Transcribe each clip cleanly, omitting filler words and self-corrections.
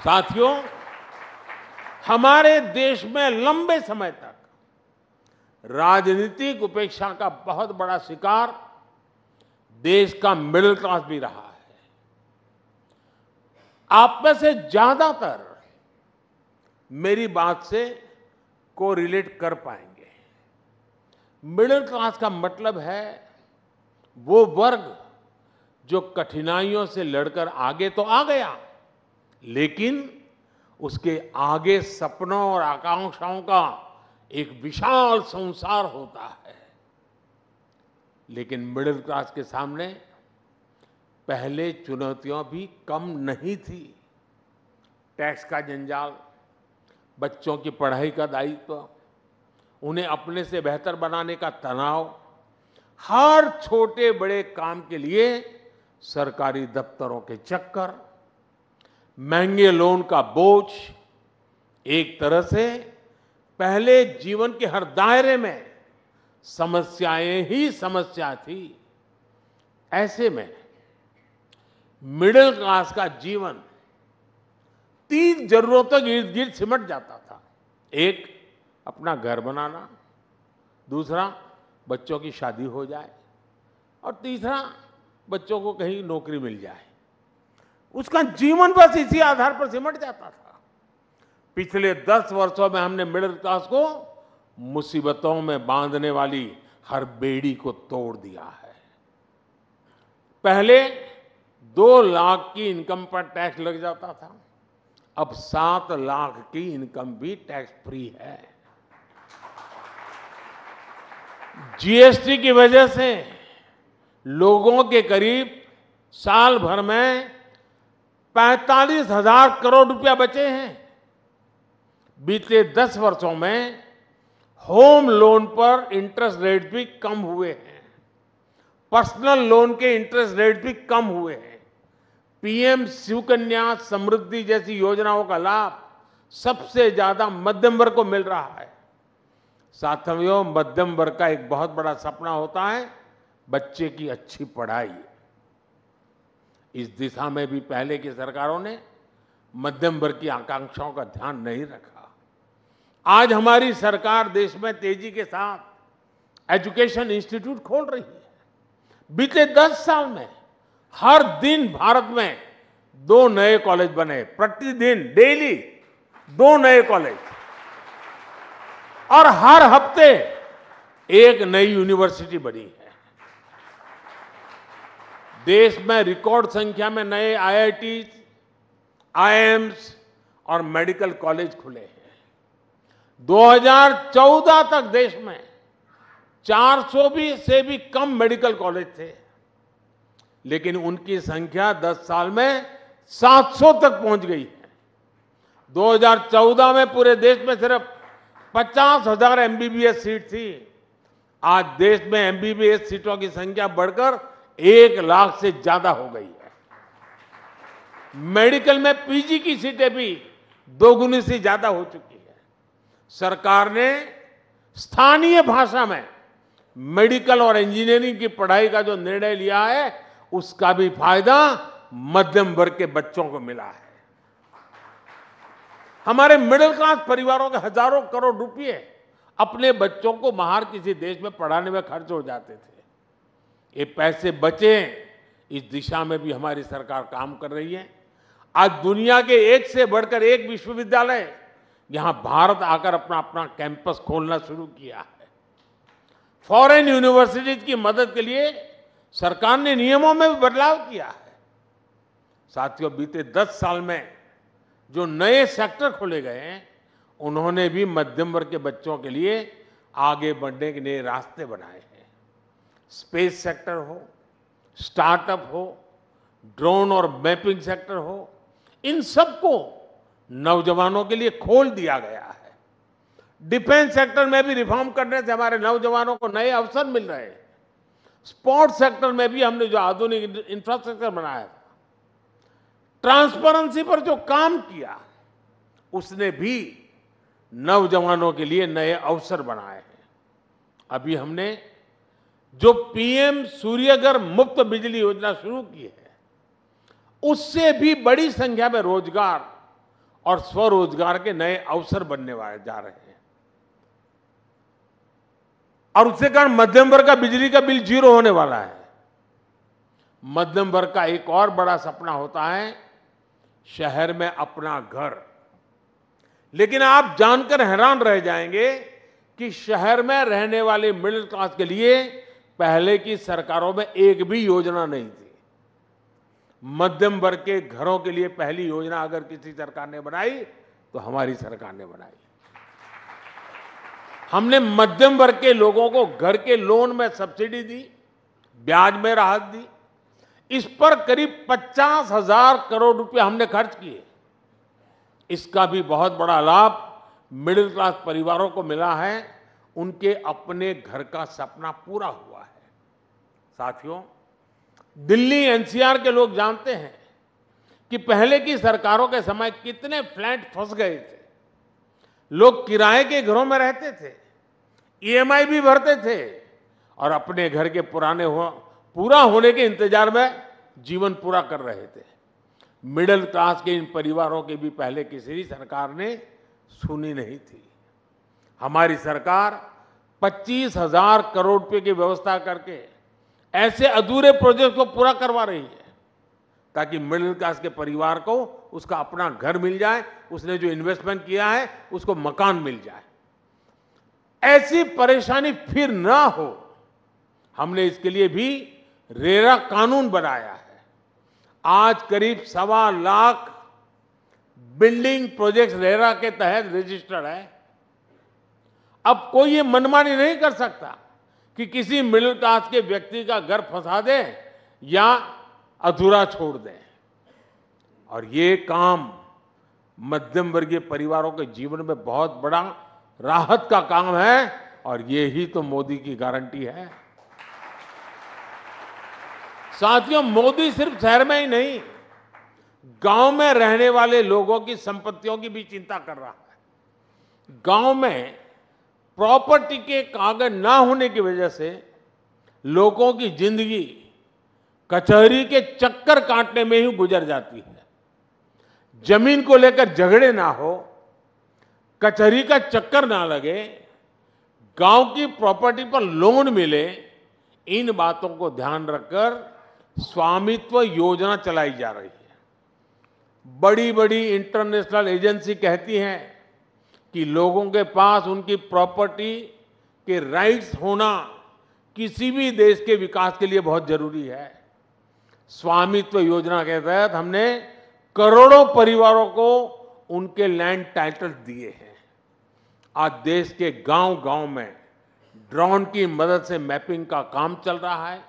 साथियों, हमारे देश में लंबे समय तक राजनीतिक उपेक्षा का बहुत बड़ा शिकार देश का मिडिल क्लास भी रहा है। आप में से ज्यादातर मेरी बात से कोरिलेट कर पाएंगे। मिडिल क्लास का मतलब है वो वर्ग जो कठिनाइयों से लड़कर आगे तो आ गया, लेकिन उसके आगे सपनों और आकांक्षाओं का एक विशाल संसार होता है। लेकिन मिडिल क्लास के सामने पहले चुनौतियां भी कम नहीं थी। टैक्स का जंजाल, बच्चों की पढ़ाई का दायित्व, उन्हें अपने से बेहतर बनाने का तनाव, हर छोटे बड़े काम के लिए सरकारी दफ्तरों के चक्कर, महंगे लोन का बोझ, एक तरह से पहले जीवन के हर दायरे में समस्याएं ही समस्या थी। ऐसे में मिडिल क्लास का जीवन 3 जरूरतों के इर्द गिर्द सिमट जाता था। एक, अपना घर बनाना, दूसरा, बच्चों की शादी हो जाए, और तीसरा, बच्चों को कहीं नौकरी मिल जाए। उसका जीवन बस इसी आधार पर सिमट जाता था। पिछले 10 वर्षों में हमने मिडिल क्लास को मुसीबतों में बांधने वाली हर बेड़ी को तोड़ दिया है। पहले 2 लाख की इनकम पर टैक्स लग जाता था, अब 7 लाख की इनकम भी टैक्स फ्री है। जीएसटी की वजह से लोगों के करीब साल भर में 45,000 करोड़ रुपया बचे हैं। बीते 10 वर्षों में होम लोन पर इंटरेस्ट रेट भी कम हुए हैं, पर्सनल लोन के इंटरेस्ट रेट भी कम हुए हैं। पीएम सुकन्या समृद्धि जैसी योजनाओं का लाभ सबसे ज्यादा मध्यम वर्ग को मिल रहा है। साथियों, मध्यम वर्ग का एक बहुत बड़ा सपना होता है बच्चे की अच्छी पढ़ाई। इस दिशा में भी पहले की सरकारों ने मध्यम वर्ग की आकांक्षाओं का ध्यान नहीं रखा। आज हमारी सरकार देश में तेजी के साथ एजुकेशन इंस्टीट्यूट खोल रही है। बीते 10 साल में हर दिन भारत में 2 नए कॉलेज बने, प्रतिदिन डेली 2 नए कॉलेज, और हर हफ्ते एक नई यूनिवर्सिटी बनी है। देश में रिकॉर्ड संख्या में नए आईआईटी, आईआईएम्स और मेडिकल कॉलेज खुले हैं। 2014 तक देश में 400 से भी कम मेडिकल कॉलेज थे, लेकिन उनकी संख्या 10 साल में 700 तक पहुंच गई है। 2014 में पूरे देश में सिर्फ 50,000 एमबीबीएस सीट थी। आज देश में एमबीबीएस सीटों की संख्या बढ़कर 1 लाख से ज्यादा हो गई है। मेडिकल में पीजी की सीटें भी 2 गुनी से ज्यादा हो चुकी है। सरकार ने स्थानीय भाषा में मेडिकल और इंजीनियरिंग की पढ़ाई का जो निर्णय लिया है, उसका भी फायदा मध्यम वर्ग के बच्चों को मिला है। हमारे मिडिल क्लास परिवारों के हजारों करोड़ रुपए अपने बच्चों को बाहर किसी देश में पढ़ाने में खर्च हो जाते थे। ये पैसे बचे, इस दिशा में भी हमारी सरकार काम कर रही है। आज दुनिया के एक से बढ़कर एक विश्वविद्यालय यहां भारत आकर अपना अपना कैंपस खोलना शुरू किया है। फॉरेन यूनिवर्सिटीज की मदद के लिए सरकार ने नियमों में भी बदलाव किया है। साथियों, बीते 10 साल में जो नए सेक्टर खोले गए हैं, उन्होंने भी मध्यम वर्ग के बच्चों के लिए आगे बढ़ने के नए रास्ते बनाए हैं। स्पेस सेक्टर हो, स्टार्टअप हो, ड्रोन और मैपिंग सेक्टर हो, इन सबको नौजवानों के लिए खोल दिया गया है। डिफेंस सेक्टर में भी रिफॉर्म करने से हमारे नौजवानों को नए अवसर मिल रहे हैं। स्पोर्ट्स सेक्टर में भी हमने जो आधुनिक इंफ्रास्ट्रक्चर बनाया था, ट्रांसपेरेंसी पर जो काम किया, उसने भी नौजवानों के लिए नए अवसर बनाए हैं। अभी हमने जो पीएम सूर्यघर मुफ्त बिजली योजना शुरू की है, उससे भी बड़ी संख्या में रोजगार और स्वरोजगार के नए अवसर बनने वाले जा रहे हैं। और उसके कारण मध्यम वर्ग का बिजली का बिल 0 होने वाला है। मध्यम वर्ग का एक और बड़ा सपना होता है शहर में अपना घर। लेकिन आप जानकर हैरान रह जाएंगे कि शहर में रहने वाले मिडिल क्लास के लिए पहले की सरकारों में एक भी योजना नहीं थी। मध्यम वर्ग के घरों के लिए पहली योजना अगर किसी सरकार ने बनाई तो हमारी सरकार ने बनाई। हमने मध्यम वर्ग के लोगों को घर के लोन में सब्सिडी दी, ब्याज में राहत दी। इस पर करीब 50,000 करोड़ रुपए हमने खर्च किए। इसका भी बहुत बड़ा लाभ मिडिल क्लास परिवारों को मिला है। उनके अपने घर का सपना पूरा हुआ है। साथियों, दिल्ली एनसीआर के लोग जानते हैं कि पहले की सरकारों के समय कितने फ्लैट फंस गए थे। लोग किराए के घरों में रहते थे, ईएमआई भी भरते थे और अपने घर के पूरा होने के इंतजार में जीवन पूरा कर रहे थे। मिडिल क्लास के इन परिवारों की भी पहले किसी भी सरकार ने सुनी नहीं थी। हमारी सरकार 25,000 करोड़ रुपए की व्यवस्था करके ऐसे अधूरे प्रोजेक्ट को पूरा करवा रही है ताकि मिडिल क्लास के परिवार को उसका अपना घर मिल जाए, उसने जो इन्वेस्टमेंट किया है उसको मकान मिल जाए। ऐसी परेशानी फिर ना हो, हमने इसके लिए भी रेरा कानून बनाया है। आज करीब 1.25 लाख बिल्डिंग प्रोजेक्ट्स रेरा के तहत रजिस्टर्ड है। अब कोई ये मनमानी नहीं कर सकता कि किसी मिडिल क्लास के व्यक्ति का घर फंसा दे या अधूरा छोड़ दे। और ये काम मध्यम वर्गीय परिवारों के जीवन में बहुत बड़ा राहत का काम है और ये ही तो मोदी की गारंटी है। साथियों, मोदी सिर्फ शहर में ही नहीं, गांव में रहने वाले लोगों की संपत्तियों की भी चिंता कर रहा है। गांव में प्रॉपर्टी के कागज ना होने की वजह से लोगों की जिंदगी कचहरी के चक्कर काटने में ही गुजर जाती है। जमीन को लेकर झगड़े ना हो, कचहरी का चक्कर ना लगे, गांव की प्रॉपर्टी पर लोन मिले, इन बातों को ध्यान रखकर स्वामित्व योजना चलाई जा रही है। बड़ी बड़ी इंटरनेशनल एजेंसी कहती हैं कि लोगों के पास उनकी प्रॉपर्टी के राइट्स होना किसी भी देश के विकास के लिए बहुत जरूरी है। स्वामित्व योजना के तहत हमने करोड़ों परिवारों को उनके लैंड टाइटल दिए हैं। आज देश के गांव-गांव में ड्रोन की मदद से मैपिंग का काम चल रहा है,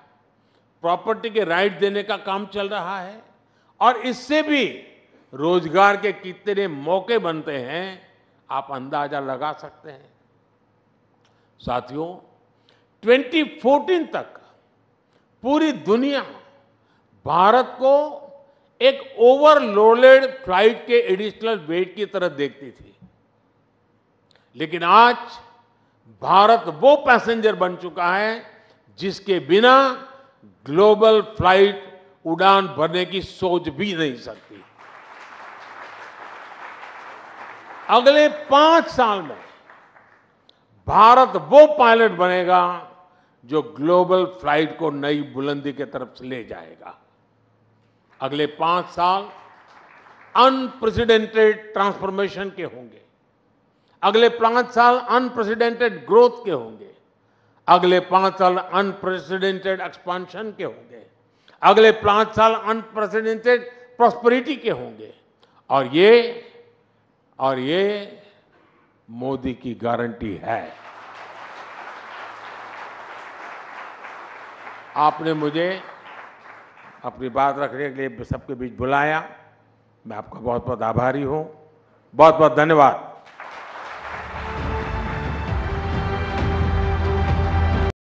प्रॉपर्टी के राइट देने का काम चल रहा है और इससे भी रोजगार के कितने मौके बनते हैं आप अंदाजा लगा सकते हैं। साथियों, 2014 तक पूरी दुनिया भारत को एक ओवरलोडेड फ्लाइट के एडिशनल वेट की तरह देखती थी, लेकिन आज भारत वो पैसेंजर बन चुका है जिसके बिना ग्लोबल फ्लाइट उड़ान भरने की सोच भी नहीं सकती। अगले 5 साल में भारत वो पायलट बनेगा जो ग्लोबल फ्लाइट को नई बुलंदी की तरफ से ले जाएगा। अगले 5 साल अनप्रेसिडेंटेड ट्रांसफॉर्मेशन के होंगे। अगले 5 साल अनप्रेसिडेंटेड ग्रोथ के होंगे। अगले 5 साल अनप्रेसिडेंटेड एक्सपांशन के होंगे। अगले 5 साल अनप्रेसिडेंटेड प्रॉस्पेरिटी के होंगे। और ये मोदी की गारंटी है। आपने मुझे अपनी बात रखने के लिए सबके बीच बुलाया, मैं आपका बहुत बहुत आभारी हूं। बहुत बहुत धन्यवाद।